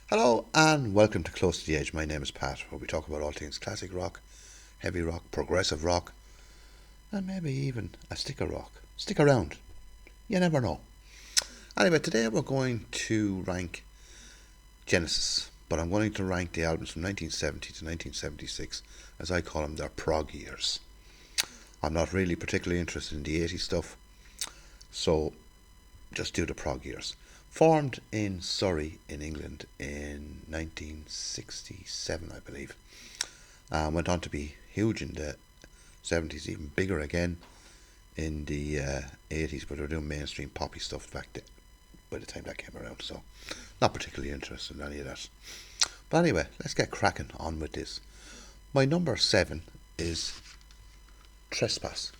Hello and welcome to Close to the Edge. My name is Pat, where we talk about all things classic rock, heavy rock, progressive rock, and maybe even a stick of rock. Stick around, you never know. Anyway, today we're going to rank Genesis, but I'm going to rank the albums from 1970 to 1976, as I call them their prog years. I'm not really particularly interested in the 80s stuff, so just do the prog years. Formed in Surrey in England in 1967, I believe. Went on to be huge in the 70s, even bigger again in the 80s, but they were doing mainstream poppy stuff back then, by the time that came around, so not particularly interested in any of that. But anyway, let's get cracking on with this. My number 7 is Trespass,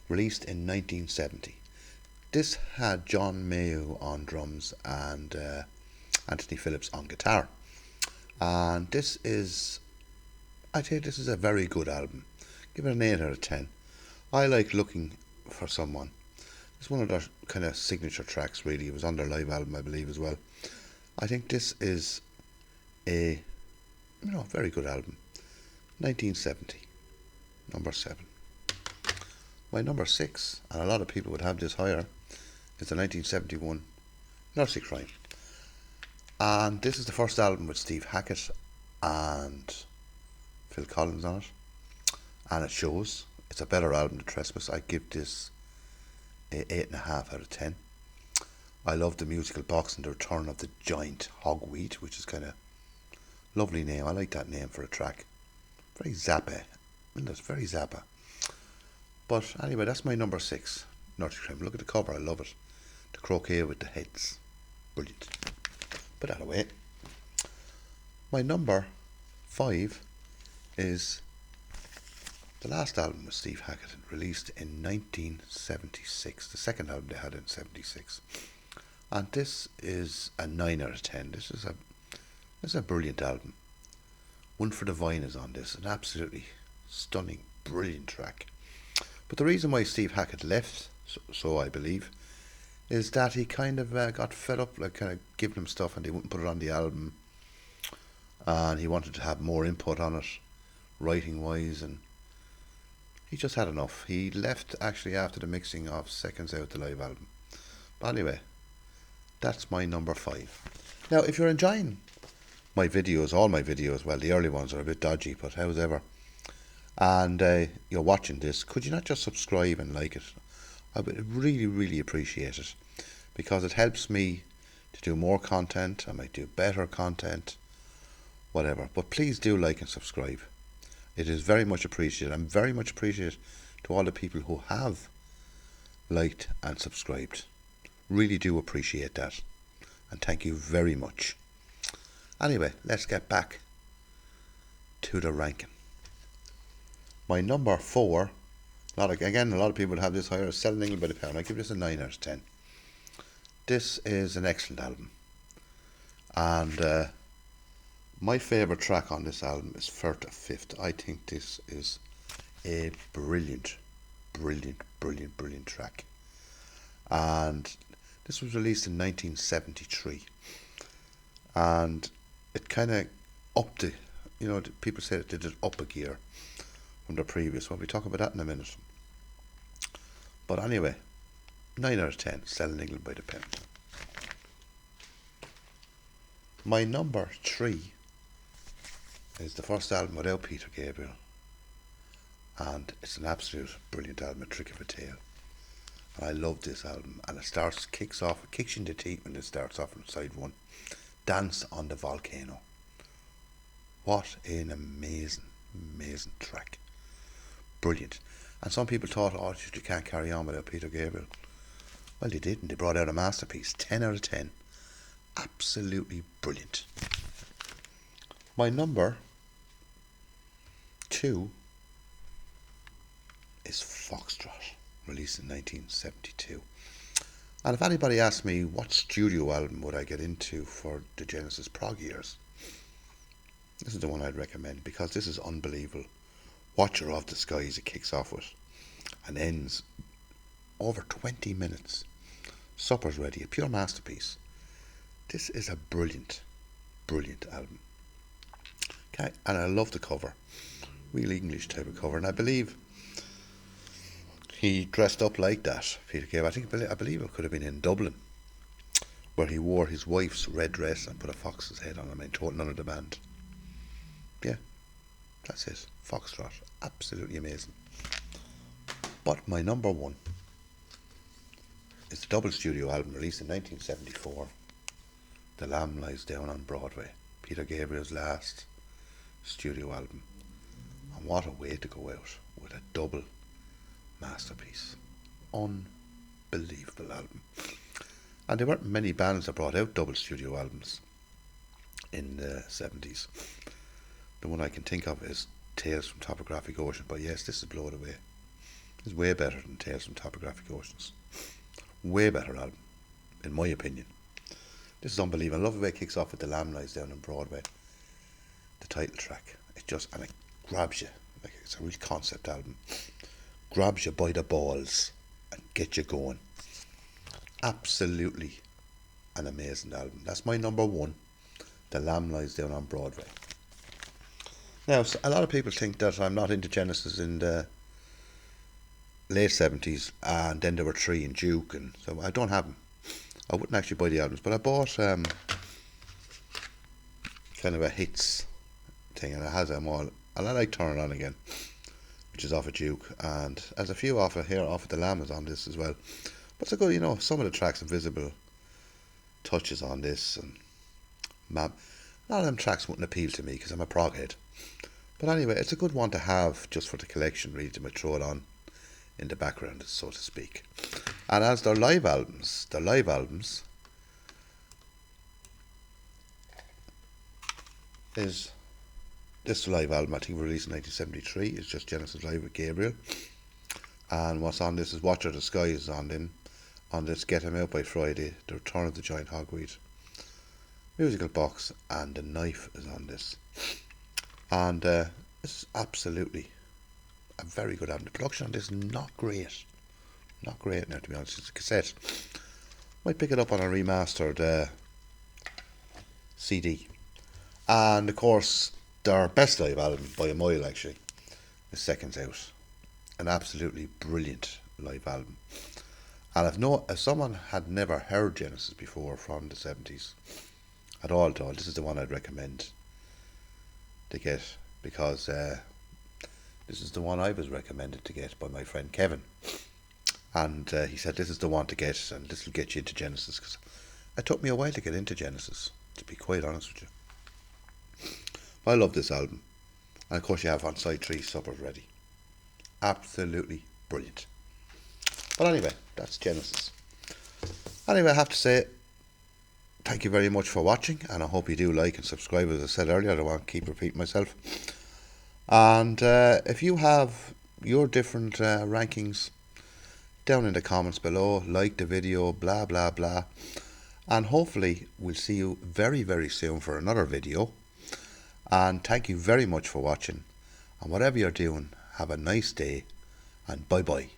released in 1970. This had John Mayhew on drums and Anthony Phillips on guitar. And I'd say this is a very good album. Give it an 8 out of 10. I like Looking for Someone. It's one of their kind of signature tracks, really. It was on their live album, I believe, as well. I think this is a very good album. 1970, number 7. My number 6, and a lot of people would have this higher, is the 1971 Nursy. And this is the first album with Steve Hackett and Phil Collins on it. And it shows. It's a better album than Trespass. I give this a 8.5 out of 10. I love the musical box and the return of the giant hogweed, which is kind of lovely name. I like that name for a track. Very Zappa. It's very Zappa. But anyway, that's my number 6, Nursy. Look at the cover, I love it. The croquet with the heads. Brilliant. Put that away. My number 5 is the last album with Steve Hackett, released in 1976. The second album they had in 76. And this is a 9 out of 10. This is a brilliant album. One for the Vine is on this. An absolutely stunning, brilliant track. But the reason why Steve Hackett left, so I believe, is that he kind of got fed up, like kind of giving him stuff and they wouldn't put it on the album. And he wanted to have more input on it, writing wise, and he just had enough. He left actually after the mixing of Seconds Out, the live album. But anyway, that's my number 5. Now, if you're enjoying my videos, all my videos, well, the early ones are a bit dodgy, but however, and you're watching this, could you not just subscribe and like it? I would really, really appreciate it, because it helps me to do more content. I might do better content, whatever. But please do like and subscribe. It is very much appreciated. I'm very much appreciated to all the people who have liked and subscribed. Really do appreciate that. And thank you very much. Anyway, let's get back to the ranking. My number 4, a lot of people would have this higher, Selling England by the Pound. I give this a 9 out of 10. This is an excellent album. And my favourite track on this album is Firth of Fifth. I think this is a brilliant, brilliant, brilliant, brilliant track. And this was released in 1973. And it kind of upped the, people say it did it up a gear from the previous one. We'll talk about that in a minute. But anyway, 9 out of 10, Selling England by the Pound. My number 3 is the first album without Peter Gabriel. And it's an absolute brilliant album, A Trick of a Tale. And I love this album. And it kicks you in the teeth when it starts off on side 1. Dance on the Volcano. What an amazing, amazing track. Brilliant. And some people thought, you can't carry on without Peter Gabriel. Well, they didn't. They brought out a masterpiece. 10 out of 10. Absolutely brilliant. My number 2 is Foxtrot, released in 1972. And if anybody asks me what studio album would I get into for the Genesis prog years, this is the one I'd recommend, because this is unbelievable. Watcher of the Skies it kicks off with and ends over 20 minutes. Supper's Ready, a pure masterpiece. This is a brilliant, brilliant album. Okay, and I love the cover, real English type of cover, and I believe he dressed up like that, Peter Gabriel. I believe it could have been in Dublin, where he wore his wife's red dress and put a fox's head on him and told none of the band. Yeah, that's it. Foxtrot, absolutely amazing. But my number one is the double studio album released in 1974, The Lamb Lies Down on Broadway, Peter Gabriel's last studio album. And what a way to go out with a double masterpiece. Unbelievable album. And there weren't many bands that brought out double studio albums in the 70s. The one I can think of is Tales from Topographic Ocean, but yes, this is Blow It Away. It's way better than Tales from Topographic Oceans. Way better album, in my opinion. This is unbelievable. I love the way it kicks off with The Lamb Lies Down on Broadway. The title track. And it grabs you. Like, it's a real concept album. Grabs you by the balls and gets you going. Absolutely an amazing album. That's my number one. The Lamb Lies Down on Broadway. Now, a lot of people think that I'm not into Genesis in the late 70s, and then there were three in Duke, and so I don't have them. I wouldn't actually buy the albums, but I bought kind of a hits thing, and it has them all. And I like Turn It On Again, which is off of Duke, and there's a few off of The Lamb is on this as well. But it's a good, some of the tracks, Invisible Touches on this, and a lot of them tracks wouldn't appeal to me because I'm a prog head. But anyway, it's a good one to have just for the collection, really, to throw it on in the background, so to speak. And as their live albums is this live album, I think released in 1973, is just Genesis Live with Gabriel. And what's on this is Watch Out the Sky is on this, Get Him Out by Friday, The Return of the Giant Hogweed, Musical Box, and The Knife is on this. And this is absolutely a very good album. The production on this is not great now, to be honest. It's a cassette. Might pick it up on a remastered CD. And of course, their best live album by a mile actually is Seconds Out. An absolutely brilliant live album. And if someone had never heard Genesis before from the 70s at all, this is the one I'd recommend to get, because this is the one I was recommended to get by my friend Kevin, and he said this is the one to get, and this will get you into Genesis, because it took me a while to get into Genesis, to be quite honest with you. But I love this album, and of course you have On Side 3 Supper's Ready. Absolutely brilliant. But anyway, that's Genesis. Anyway, I have to say thank you very much for watching, and I hope you do like and subscribe. As I said earlier, I don't want to keep repeating myself. And if you have your different rankings, down in the comments below, like the video, blah blah blah, and hopefully we'll see you very very soon for another video. And thank you very much for watching, and whatever you're doing, have a nice day, and bye bye.